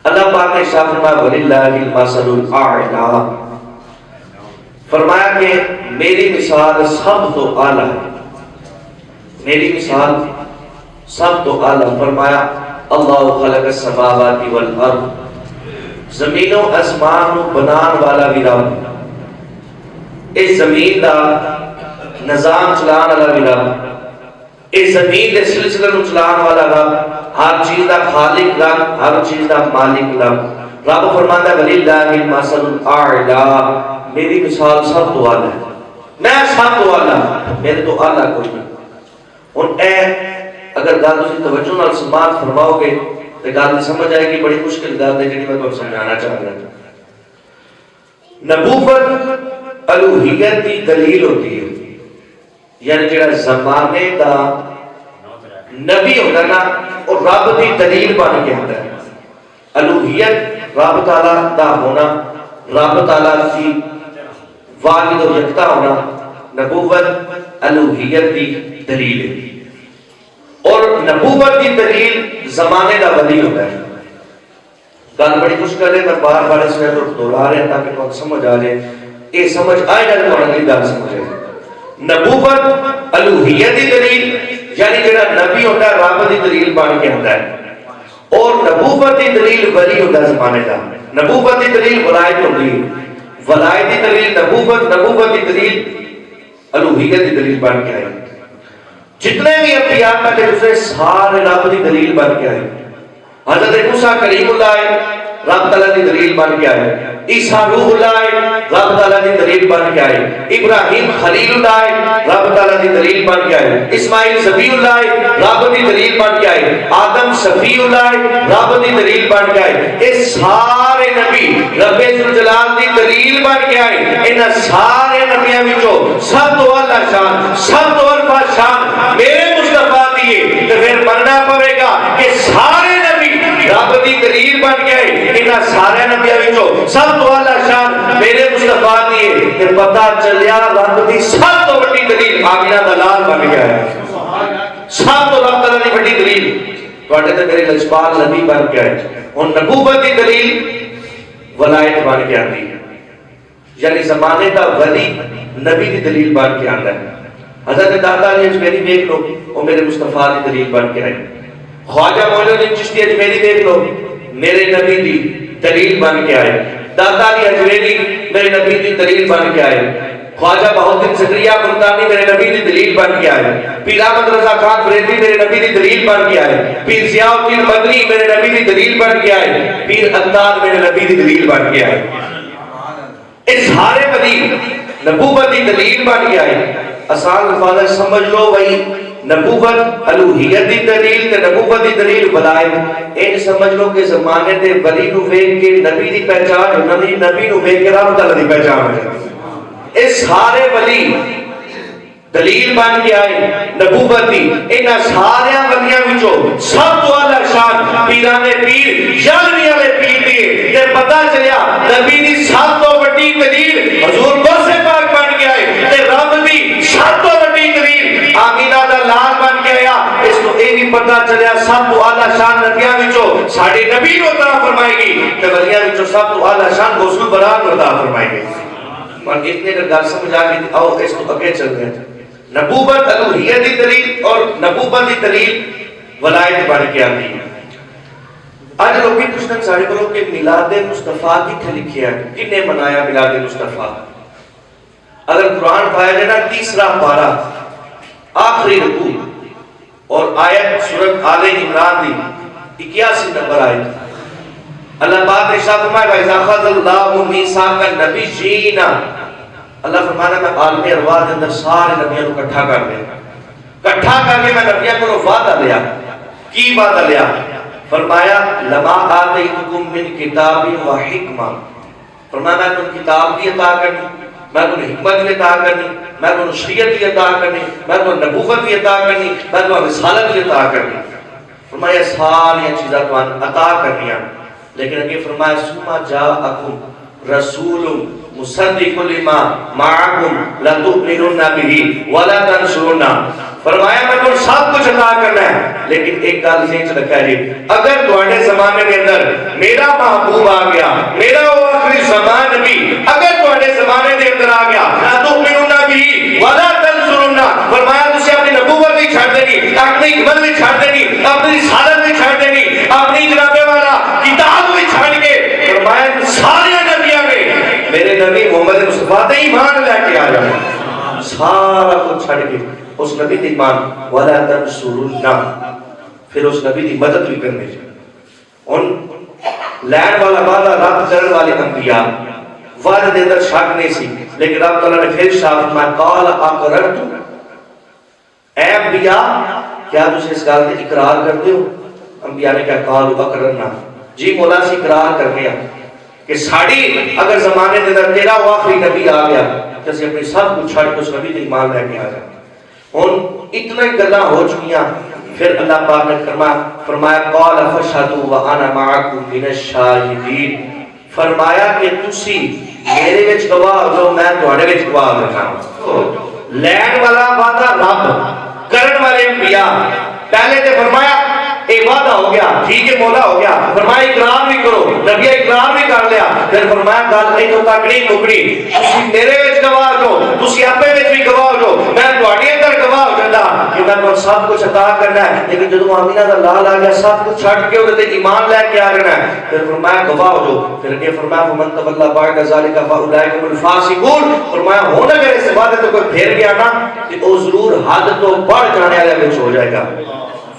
اللہ پاک نے ارشاد فرمایا وَلِلَّهِ الْمَثَلُ الْأَعْلَىٰ، فرمایا کہ میری مثال سب تو اعلیٰ ہے، میری مثال سب تو اعلیٰ. فرمایا اللہ خلق السماوات والارض، زمین و آسمان بنان والا بھی رب، اس زمین دا نظام چلان والا بھی رب، اس زمین دے سلسلے نو چلان والا رب، ہر چیز دا خالق رب، ہر چیز دا مالک رب. رب فرماتا ہے وَلِلَّهِ الْمَثَلُ الْأَعْلَىٰ، میری مثال سب تو اعلیٰ ہے، میں سب تو اعلیٰ، میرے تو اعلیٰ کوئی نہیں. ہن اے اگر گل تسی توجہ نال سماعت فرماؤ گے تو گل سمجھ آئے گی. بڑی مشکل گل ہے جڑی میں تمہیں سمجھانا چاہ رہا ہوں. نبوت الوہیت کی دلیل ہوتی ہے، یعنی جڑا زمانے دا نبی ہوتا نا اور رب دی دلیل بن کے ہوتا ہے. الوہیت رب تعالیٰ دا ہونا، رب تعالیٰ کی واحد و یکتا ہونا. نبوت الوہیت کی دلیل ہے، اور نبوت کی دلیل زمانے دا ولی ہوتا ہے. گل بڑی مشکل ہے، میں بار بار اس میں دوہرا رہا تاکہ تمہیں سمجھ آ جائے. یہ سمجھ آئے گا تو اگلی گل سمجھ آئے. نبوت الوہیت کی دلیل یعنی جڑا نبی ہوتا ہے رب دی دلیل بن کے ہوتا ہے، اور نبوت کی دلیل ولی ہوتا ہے زمانے دا. نبوت کی دلیل ولایت ہوتی ہے، ولایت کی دلیل نبوت، نبوت کی دلیل الوہیت کی دلیل بن کے آئی. جتنے بھی انبیاء پہلے دوسرے سارے رب کی دلیل بن کے آئے. حضرت موسیٰ کلیم اللہ آئے، رب تعالیٰ کی دلیل بن کے آئے. عیسیٰ روح اللہ آئے، رب تعالیٰ کی دلیل بن کے آئے. ابراہیم خلیل اللہ آئے، رب تعالیٰ کی دلیل بن کے آئے. اسماعیل ذبیح اللہ آئے، رب کی دلیل بن کے آئے. آدم شفیع اللہ آئے، رب کی دلیل بن کے آئے. یہ سارے نبی رب ذوالجلال کی دلیل بن کے آئے. ان سارے نبیوں وچوں سب تو اعلیٰ شان، سب تو عرفہ شان میرے مصطفیٰ دیے. تو پھر بننا پڑے گا کہ سارے نبی رب کی دلیل بن گئے. ان سارے نبیوں وچوں سب تو اعلیٰ شان میرے مصطفیٰ دیے. تے پتہ چلیا رب کی سب تو بڑی دلیل آمینہ دا لال بن گیا ہے. سب تو رب تعالیٰ کی بڑی دلیل تواڈے تے میرے لجپال نبی بن کے آئے. ہن نبوت کی دلیل ولایت بن کے آتی ہے، یعنی زمانے دا ولی نبی کی دلیل بن کے آتا ہے. حضرت داتا علی اجمیری دیکھ لو، وہ میرے مصطفیٰ کی دلیل بن کے آئے. خواجہ معین الدین چشتی اجمیری دیکھ لو، میرے نبی دی دلیل بن کے آئے. داتا علی اجمیری میرے نبی دی دلیل بن کے آئے. خواجہ بہاؤالدین زکریا ملتانی میرے نبی دی دلیل بن کے آئے. پیر احمد رضا خان فریدی میرے نبی دی دلیل بن کے آئے. پیر ضیاء الدین مدنی میرے نبی دی دلیل بن کے آئے. پیر عطار میرے نبی دی دلیل بن کے آئے. اس سارے ولی نبوت دی دلیل بن کے آئے. آسان الفاظ سمجھ لو بھائی، نبوت الوہیت دی دلیل تے نبوت دی دلیل ولایت. این سمجھ لو کہ زمانے دے ولی نو ویکھ کے نبی دی پہچان ہو جاندی، نبی نو ویکھ کے رب تعالی دی پہچان ہو جاندی. اے سارے ولی دلیل بن کے آئے نبوت دی. انہاں سارے ولیاں وچوں سب تو اعلیٰ شان پیران پیر یارویں والے پیر دی. تے پتہ چلیا نبی دی سب تو بڑی دلیل حضور غوث پاک بن کے آئے تے رب دی سب تو بڑی دلیل آمینہ دا لال بن کے آیا. اس کو یہ بھی پتہ چلیا سب تو اعلیٰ شان نبیاں وچوں ساڈے نبی نو عطا فرمائے گی تے ولیاں وچوں سب تو اعلیٰ شان غوث البراء نو عطا فرمائے گی. اور اتنے کا گل سمجھ آ گئی. آؤ اس کو اگے چلتے ہیں. نبوت الوہیت دی دلیل اور نبوت دی دلیل ولایت بن کے آتی ہے. آج لوگ بھی پوچھتے ہیں سارے کو کہ میلاد مصطفیٰ کتنے لکھیا ہے، کنے منایا میلاد مصطفیٰ. اگر قرآن پایا جائے نا 30واں پارہ آخری رکوع اور آیت سورۃ آل عمران دی 81 نمبر آیت. اللہ پاک نے ارشاد فرمایا وَإِذَا أَخَذَ اللَّهُ مِيثَاقَ النَّبِيِّينَ. اللہ فرمانا میں عالم ارواح کے اندر سارے نبیوں کو اکٹھا کر دیا، اکٹھا کر کے میں نبیوں کو وعدہ لیا. کی وعدہ لیا؟ فرمایا لَمَا آتَيْتُكُم مِّن كِتَابٍ وَحِکْمَةٍ. فرمایا میں تم کتاب بھی عطا کرنی، میں تمہیں حکمت بھی عطا کرنی، میں تمہیں شریعت بھی عطا کرنی، میں تمہیں نبوت بھی عطا کرنی، میں تمہیں رسالت بھی عطا کرنی. فرمایا ساری چیزیں تمہیں عطا کرنیاں. لیکن اگے فرمایا ثم جاءکم رسول مصدق لما معکم لتؤمنن به ولا تنصرن. فرمایا میں تمہیں سب کچھ عطا کرنا ہے، لیکن ایک گل ذہن چ رکھا جی، اگر تواڈے زمانے میں اندر میرا محبوب آ گیا، میرا وہ آخری زمان نبی اگر تواڈے زمانے دے اندر آ گیا لا تؤمنون بھی ولا تنصرون، فرمایا تسی اپنی نبوت نہیں چھڈ دینی، اپنی حکمت نہیں چھڈ دینی، اپنی رسالت نہیں چھڈ دینی، اپنی جناب والا کتاب نہیں چھڈ کے فرمایا سارے نبیوں نے میرے نبی محمد مصطفیٰ تے ایمان لے کے آ جانا، سارا کچھ چھڈ کے اس نبی تے ایمان ولا تنصرون، پھر اس نبی دی مدد بھی کرنی چاہیے۔ ان لین والا وعدہ رب کرن والے انبیاء وعدے دے اندر شک نہیں سی، لیکن رب تعالیٰ نے پھر شاہ فرمایا قال اقررتم، اے انبیاء کیا تسی اس گل تے اقرار کرتے ہو؟ انبیاء نے کہا قالوا اقررنا، جی مولا سی اقرار کرنے ہیں کہ ساڑی اگر زمانے دے اندر تیرا وہ آخری نبی آ گیا تو اسی اپنی سب کچھ چھڑ کے اس نبی تے ایمان لے کے آ جائیں۔ ان اتنا ہی گلاں ہو چکیاں، پھر اللہ پاک نے فرمایا قال فاشهدوا وانا معكم من الشاهدين، فرمایا کہ تسی میرے وچ گواہ ہو، میں تواڈے وچ گواہ رہا۔ لین والا وعدہ رب، کرن والے انبیاء، پہلے تے فرمایا اے وعدہ ہو گیا، ٹھیک ہے مولا ہو گیا، فرمایا اقرار بھی کرو، نبی اقرار بھی کر لیا، پھر فرمایا گل اے تو تک نہیں مکڑی، تسی میرے وچ گواہ ہو، تسی اپنے وچ بھی گواہ ہو، میں تواڈے اندر گواہ ہو جاتا کہ میں تمہیں سب کچھ عطا کرنا ہے، لیکن جب آمینہ کا لال آ گیا سب کچھ چھڑ کے ادھر ایمان لے کے آ جانا ہے، پھر فرمایا گواہ ہو جو، پھر یہ فرمایا فمن تولی بعد ذلک فاولئک هم الفاسقون، فرمایا ہونا اگر اس بات تو کوئی پھر گیا نا کہ وہ ضرور حد تو بڑھ جانے والے وچ ہو جائے گا۔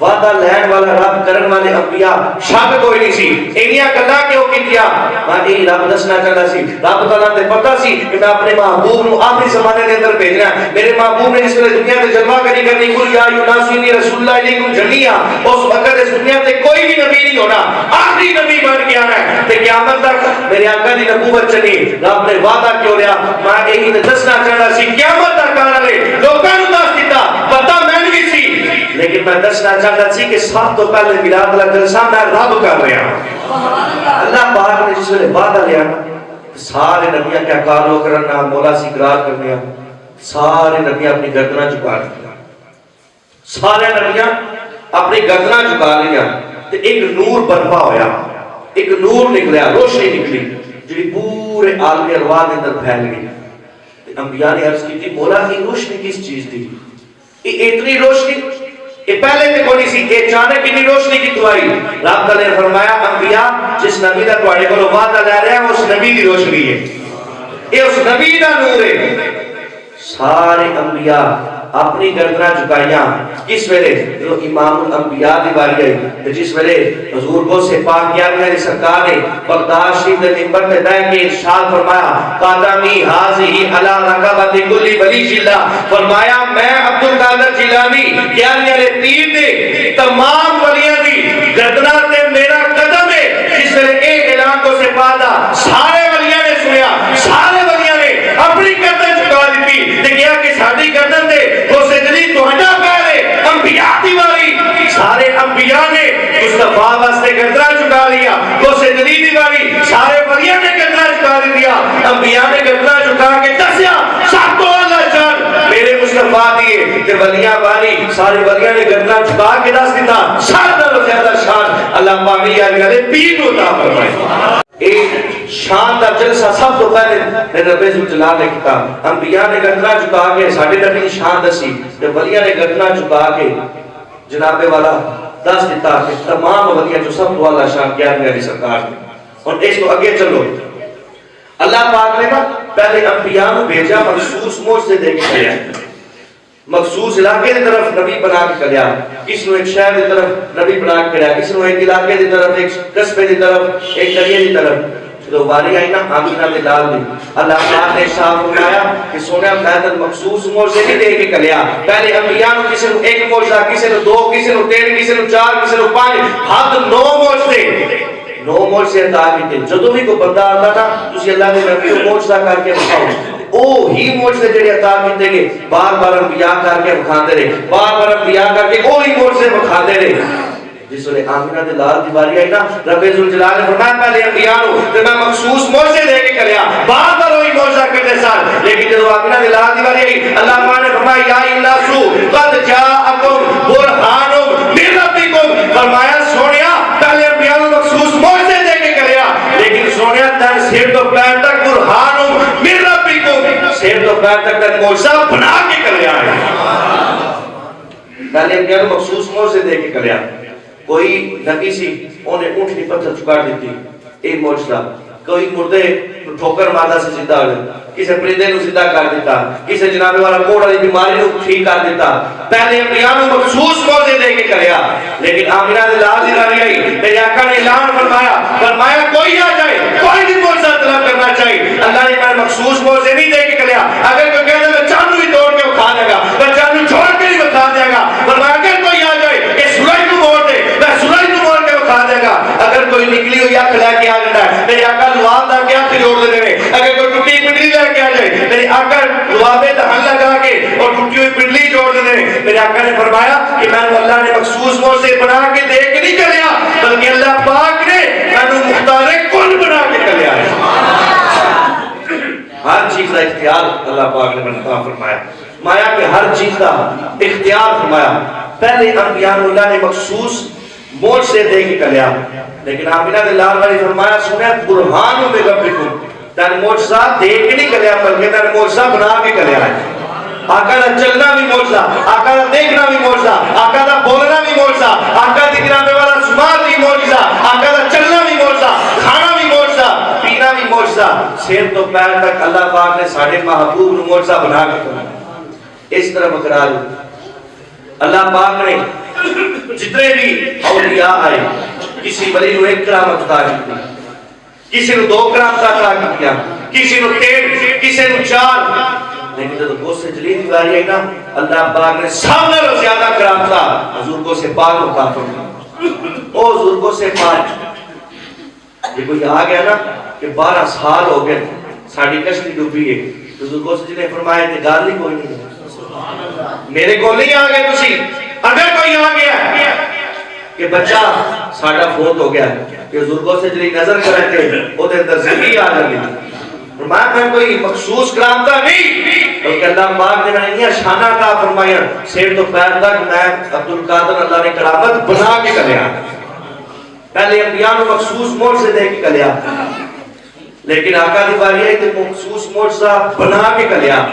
وعدہ لین والا رب کرن والے انبیاء شک کوئی نہیں سی، انہیاں گلاں کیوں کیتیاں؟ میں یہ رب دسنا چاہتا سی، رب تعالیٰ تے پتہ سی کہ میں اپنے محبوب نو آخری زمانے دے اندر بھیجنا ہے، میرے محبوب نے جس ویلے دنیا تے جلوہ کری کرنی قل یا ایھا الناس انی رسول اللہ الیکم جمیعا، اس وقت اس دنیا تے کوئی بھی نبی نہیں ہونا، آخری نبی بن کے آنا ہے تے قیامت تک میرے آقا دی نبوت چلی۔ رب نے وعدہ کیوں لیا؟ میں یہی تے دسنا چاہتا سی قیامت تک آنے والے لوکاں نوں دس دیتا، پتہ میں بھی سی، لیکن میں دسنا چاہتا سی کہ سب تو پہلے میلاد والا جلسہ میں رب کر رہا ہوں۔ اللہ پاک نے جس ویلے وعدہ لیا سارے نبیاں کیا کالو کرنا مولا سی اقرار کرنے، سارے نبیاں اپنی گردناں جھکا لیا، سارے نبیاں اپنی گردناں جھکا لیا، تے ایک نور برپا ہویا، ایک نور نکلیا، روشنی نکلی جی پورے عالم ارواح کے اندر پھیل گئی۔ انبیاء نے عرض کی تھی مولا یہ روشنی کس چیز دی؟ یہ اتنی روشنی یہ پہلے تے کوئی سی، یہ اچانک اتنی روشنی کی تو آئی؟ رب تعالیٰ نے فرمایا انبیاء جس نبی دا تواڈے کولوں وعدہ لے رہا ہے اس نبی دی روشنی ہے، یہ اس نبی دا نور ہے۔ سارے انبیاء اپنی گردناں جھکائیاں کس ویلے؟ جو امام الانبیاء دی باری آئی، جس ویلے حضور کو سے پاک کیا میری سرکار نے بغداد شریف دے منبر تے بیٹھ کے ارشاد فرمایا قدمی ھذہ علی رقبۃ کل ولی اللہ، فرمایا میں عبد القادر جیلانی یعنی میرے پیر دے تمام ولیاں دی گردناں تے میرا قدم ہے۔ جس ویلے اے اعلان کو سے پادا سارے ولیاں نے سنیا، سارے ولیاں نے اپنی گردن جھکا دی تے کیا کہ ساڈی گردن تے غوث جلی تہاڈا پیر ہے، انبیاء دی واری، سارے انبیاء نے مصطفیٰ واسطے گردناں جھکا لیا، غوث جلی دی واری سارے ولیاں نے گردناں جھکا دیا، انبیاء نے گردناں جھکا کے دسیا سب تو اعلیٰ شان میرے مصطفیٰ دیے، تے ولیاں واری سارے ولیاں نے گردناں جھکا کے دس دیتا شان نالوں زیادہ شان اللہ پاک نے پیر کو عطا فرمائی۔ ایک شان دا جلسہ سب تو پہلے میرے رب ذوالجلال نے کیتا، انبیاء نے گردناں جھکا کے ساڈے نبی کی شان دسی، تے ولیاں نے گردناں جھکا کے جناب والا دس دیتا کہ تمام ولیاں جو سب تو اعلیٰ شان کیا میری سرکار نے۔ اور اس کو آگے چلو، اللہ پاک نے نا پہلے انبیاء کو بھیجا مخصوص معجزے دے کے بھیجا، مخصوص علاقے کی طرف نبی بنا کے کلیا، کس نو ایک شہر کی طرف نبی بنا کے کلیا، کس نو ایک علاقے کی طرف، ایک قصبے کی طرف، ایک قریے کی طرف۔ جو باری آئی نا آمینہ دے لال دی، اللہ پاک نے شاہ فرمایا کہ سونے میں مخصوص معجزے نہیں دے کے کلیا، پہلے انبیاء نو کسی نو ایک معجزہ، کسی نو دو، کسی نو تین، کسی نو چار، کسی نو پانچ، حد 9 معجزے، 9 معجزے عطا کیتے۔ جدوں بھی کوئی بندہ آتا نا تسی اللہ دے نبی کو معجزہ کر کے بتاؤ، او ہی معجزے جڑے عطا کیتے گئے بار بار انبیاء کر کے بکھاندے رہے، بار بار انبیاء کر کے وہی معجزے بکھاندے رہے۔ جس ویلے آمینہ دے لال دی باری آئی نا رب ذوالجلال نے فرمایا پہلے انبیاء نو تے میں مخصوص معجزے دے کے کریا، بار بار وہی معجزہ کرتے سن، لیکن جب آمینہ دے لال دی باری آئی اللہ پاک نے فرمایا یا الناس قد جاءکم برہان من ربکم، فرمایا سونیا پہلے انبیاء نو مخصوص معجزے پیر تک کا معجزہ بنا کے کلیا ہے. پہلے انبیاء کو مخصوص معجزے دے کے کلیا. کوئی نبی سی انہیں اونٹنی پتھر چکا دیتی ایک معجزہ. کوئی مردے ٹھوکر ماردا سے زندہ ہو جاتا, کسی پرندے کو زندہ کر دیتا, کسی جناب والا کوڑ والی بیماری کو ٹھیک کر دیتا. پہلے انبیاء کو مخصوص معجزے دے کے کریا. لیکن آمنہ دے لال دی راری آئی, میرے آقا نے اعلان فرمایا کوئی آ جائے, کوئی بھی معجزہ طلب کرنا چاہیے. اللہ نے میں مخصوص معجزے نہیں دے کے کریا. اگر کوئی کہے میں چاندو ہی توڑ کے کھا دے گا, میں چاندو چھوڑ کے ہی بتا دے گا. فرمایا اگر کوئی آ جائے کہ سورج کو موڑ دے, میں سورج کو موڑ کے کھا دے گا. اگر کوئی نکلی ہوئی آنکھ لے کے آ جاتا ہے, میرے آقا لواب دا کیا جوڑ دے رہے. اگر کوئی ٹوٹی پنڈلی لے کے آ جائے, میرے آقا لوابے دہن لگا کے اور ٹوٹی ہوئی پنڈلی جوڑ دے رہے. میرے آقا نے فرمایا کہ میں اللہ نے مخصوص معجزے بنا کے دے کے نہیں کریا, بلکہ اللہ پاک نے میں مختار کل بنا کے کریا ہے. ہر چیز کا اختیار اللہ پاک نے بنتا فرمایا. مایا کہ ہر چیز کا اختیار فرمایا. پہلے انبیاء اللہ نے مخصوص معجزے دے کے کریا. لیکن آمنہ دے لال والی فرمایا سنیں برہان میں ربکم, تن معجزہ دے کے نہیں کریا بلکہ تن معجزہ بنا کے کریا ہے. آقا دا چلنا بھی معجزہ, آقا دا دیکھنا بھی معجزہ, آقا دا بولنا بھی معجزہ, آقا دی گرانے والا سماعت بھی معجزہ, آقا دا چلنا بھی معجزہ, کھانا بھی معجزہ, پینا بھی معجزہ. سر تو پیر تک اللہ پاک نے ساڑھے محبوب نو معجزہ بنا کے کریا. اس طرح بقرار اللہ پاک نے جتنے بھی اولیاء آئے, کسی ولی نو ایک کرامت عطا کی, کسی نو 2 کرامت عطا کیا, کسی نو 3, کسی نو 4. لیکن جب غوث جلی دی باری آئی نا, اللہ پاک نے سب نے زیادہ کرامت حضور غوث پاک عطا فرمایا. او حضور غوث پاک یہ کوئی آ گیا نا کہ 12 سال ہو گئے ساڑھی کشتی ڈوبی ہے, حضور غوث جی نے فرمایا کہ گال ہی کوئی نہیں, میرے کو نہیں آ گئے تسی. اگر کوئی آ گیا کہ بچہ ساڑھا فوت ہو گیا کہ حضور سے جلی نظر کریں تھے وہ دے اندر زندگی آ جاتی. فرمایا میں کوئی مخصوص کرامتا نہیں, بلکہ اللہ پاک نے میں نے شانہ عطا فرمایا. سیر تو پیر تک میں عبدالقادر اللہ نے کرامت بنا کے کریا. پہلے انبیاء نے مخصوص معجزے دے کے کریا, لیکن آقا دی باری ہے کہ مخصوص معجزہ بنا کے کریا.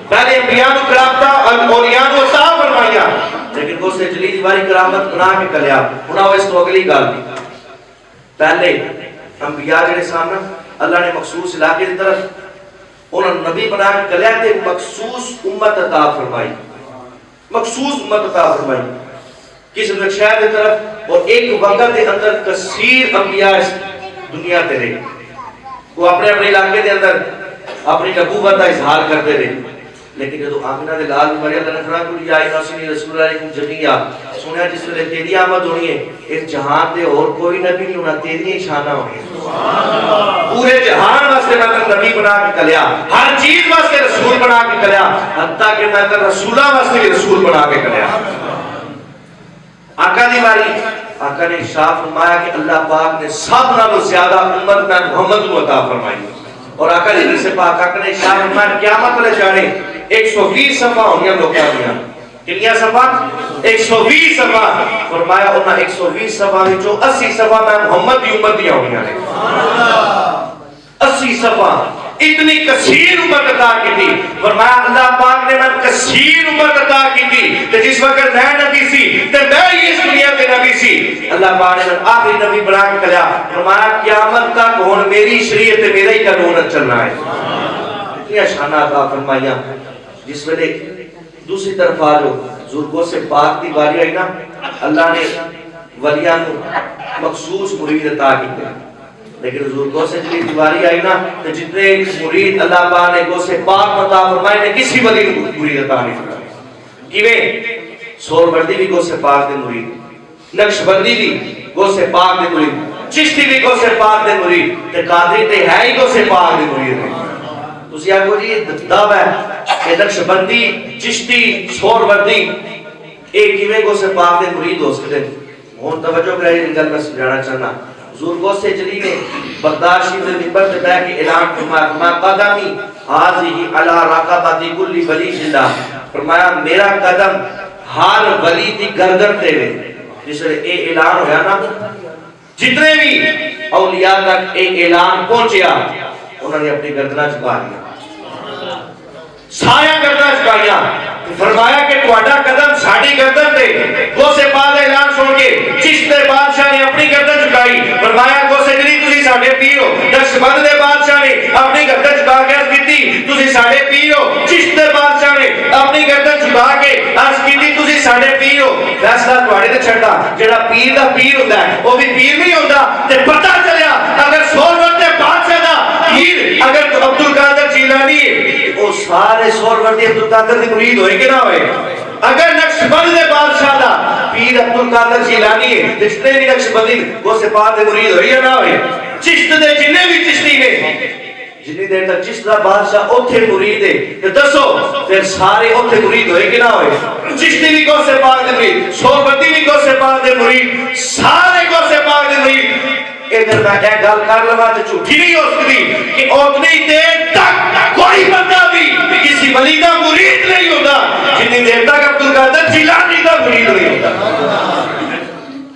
پہلے انبیاء نے کرامتا اور اولیاء نے عطا فرمایا, لیکن وہ سے جلی دیواری کرامت بنا کے کریا. انہاں وہ اس تو اگلی گال دی. پہلے انبیاء جڑے سامنے اللہ نے مخصوص علاقے دی طرف انہوں نے نبی بنا کے کریا تے مخصوص امت عطا فرمائی, مخصوص امت عطا فرمائی کسی ایک شہر دی طرف. اور ایک وقت دے اندر کثیر انبیاء اس دنیا تے رہے, وہ اپنے اپنے علاقے دے اندر اپنی نبوت کا اظہار کرتے رہے. لیکن جب آمنہ دے لال بیماری اللہ نے فرمایا کہ یا ناصری رسول اللہ علیکم جمیعا, سنیا جس ویلے تیری آمد ہونی ہے اس جہان دے اور کوئی نبی نہیں ہونا, تیری ہی شانہ ہونی ہے. پورے جہان واسطے میں تن نبی بنا کے کلیا, ہر چیز واسطے رسول بنا کے کلیا, حتیٰ کہ میں تن رسولہ واسطے رسول بنا کے کلیا. آقا دی باری آقا نے ارشاد فرمایا کہ اللہ پاک نے سب نالوں زیادہ امت میں محمد کو عطا فرمائی. اور آقا نے جسے پاک آقا نے ارشاد فرمایا قیامت والے جانے 120 صفحہ ہونی ہم لوگ کیا کنیا صفحہ 120 صفحہ. فرمایا انہاں 120 صفحہ میں جو 80 صفحہ میں محمد کی امت دیا ہونی ہیں. 80 صفحہ اتنی کثیر امت عطا کی تھی. فرمایا اللہ پاک نے میں کثیر امت عطا کی تھی کہ جس وقت میں نبی سی تے میں ہی اس دنیا کے نبی سی. اللہ پاک نے آخری نبی بنا کے کہا فرمایا قیامت تک ہن میری شریعت تے میرا ہی قانون چلنا ہے. اتنی شان عطا فرمایا. جس ویلے دوسری طرف آ جو زرگوں سے پاک دی باری آئی نا, اللہ نے ولیاں نو مخصوص مرید عطا کی. لیکن حضور کو سے جلی دیواری آئی نا تو جتنے مرید اللہ پاک نے گو سے پاک عطا فرمائے نے کسی ولی کو مرید عطا نہیں فرمائے. کیویں سور بردی بھی گو سے پاک دے مرید, نقش بندی بھی گو سے پاک دے مرید, چشتی بھی گو سے پاک دے مرید, تے قادری تے ہے ہی گو سے پاک دے مرید. تسی آگو جی دعویٰ ہے کہ نقش بندی, چشتی, سور بردی ایک کیویں گو سے پاک دے مرید ہو سکتے. ہون توجہ کرائے گل میں سمجھانا چاہنا. حضور کو سے چلی نے بغداد شریف میں منبر پہ بیٹھ کے اعلان فرمایا ما قدمی حاضی علی رقبۃ کل ولی اللہ. فرمایا میرا قدم ہر ولی دی گردن تے وے. جس نے اے اعلان ہوا نا جتنے بھی اولیاء تک اے اعلان پہنچیا انہوں نے اپنی گردناں جھکا لیا. سایہ گردن چکائیاں، فرمایا کہ تہاڈا قدم ساڈی گردن تے۔ غوث پاک دا اعلان سن کے چشت بادشاہ نے اپنی گردن چکائی، فرمایا غوث گری تسی ساڈے پیر ہو۔ نقشبند دے بادشاہ نے اپنی گردن چکا کے عرض کیتی تسی ساڈے پیر ہو۔ چشت دے بادشاہ نے اپنی گردن چکا کے عرض کیتی تسی ساڈے پیر ہو۔ فیصلہ تہاڈے تے چھڈا، جڑا پیر دا پیر ہوندا ہے او بھی پیر نہیں ہوندا۔ تے پتہ چلیا اگر سورورتے بادشاہ دا پیر اگر عبد القادر جیلانی ہے، او سارے سورورتے عبد القادر دی مرید ہوئے کہ نہ ہوئے؟ اگر نقشبند دے بادشاہ دا پیر عبد القادر جیلانی ہے، جتنے بھی نقشبندی غوث پاک دے مرید ہوئے یا نہ ہوئے؟ چشت دے جننے بھی چشتی نے، جتنی دیر تک چشت دا بادشاہ اوتھے مرید ہے، تو دسو پھر سارے اوتھے مرید ہوئے کہ نہ ہوئے؟ چشتی بھی غوث پاک دے مرید، سوربندی بھی غوث پاک دے مرید، سارے غوث پاک دے مرید۔ اگر میں ایک گل کر لواں تو جھوٹی نہیں ہو سکتی کہ اتنی دیر تک کوئی بندہ بھی کسی ولی دا مرید نہیں ہوتا جتنی دیر تک عبد القادر جیلانی دا مرید نہیں ہوتا۔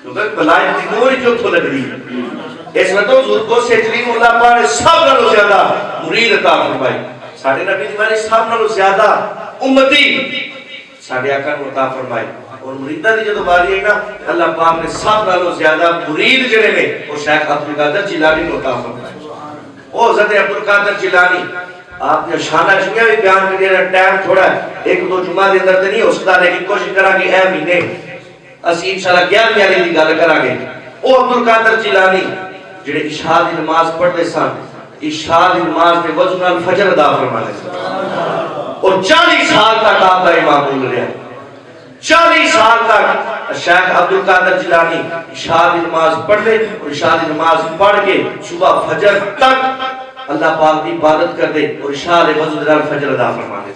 کیونکہ بلائی دی نور جو تو لگ رہی اس میں تو حضور کو سیدنا اللہ پاک نے سب نالوں زیادہ مرید عطا فرمائی۔ ساڈے نبی دی بارے سب نالوں زیادہ امتی ساڈے آقا نے عطا فرمائی، اور مریدہ دی جو باری ہے نا اللہ پاک نے سب نالوں زیادہ مرید جڑے نے وہ شیخ عبد القادر جیلانی نے عطا فرمائی۔ او حضرت عبد القادر جیلانی آپ نے شانہ چکیا بھی بیان کرنے کا ٹائم تھوڑا ہے، ایک دو جمعہ دے اندر نہیں ہو سکتا، لیکن کوشش کرا کہ اے مہینے اسی انشاءاللہ 11 والی دی گل کرا گے۔ او عبد القادر جیلانی جڑے عشاء دی نماز پڑھتے سن، عشاء دی نماز دے وضو نال فجر ادا فرمانے سن، اور 40 سال تک آپ کا امام بول رہا ہے۔ 40 سال تک شیخ عبد القادر جیلانی عشاء دی نماز پڑھتے اور عشاء دی نماز پڑھ کے صبح فجر تک اللہ پاک کی عبادت کر دے اور عشاء دے وضو نال فجر ادا فرمانے۔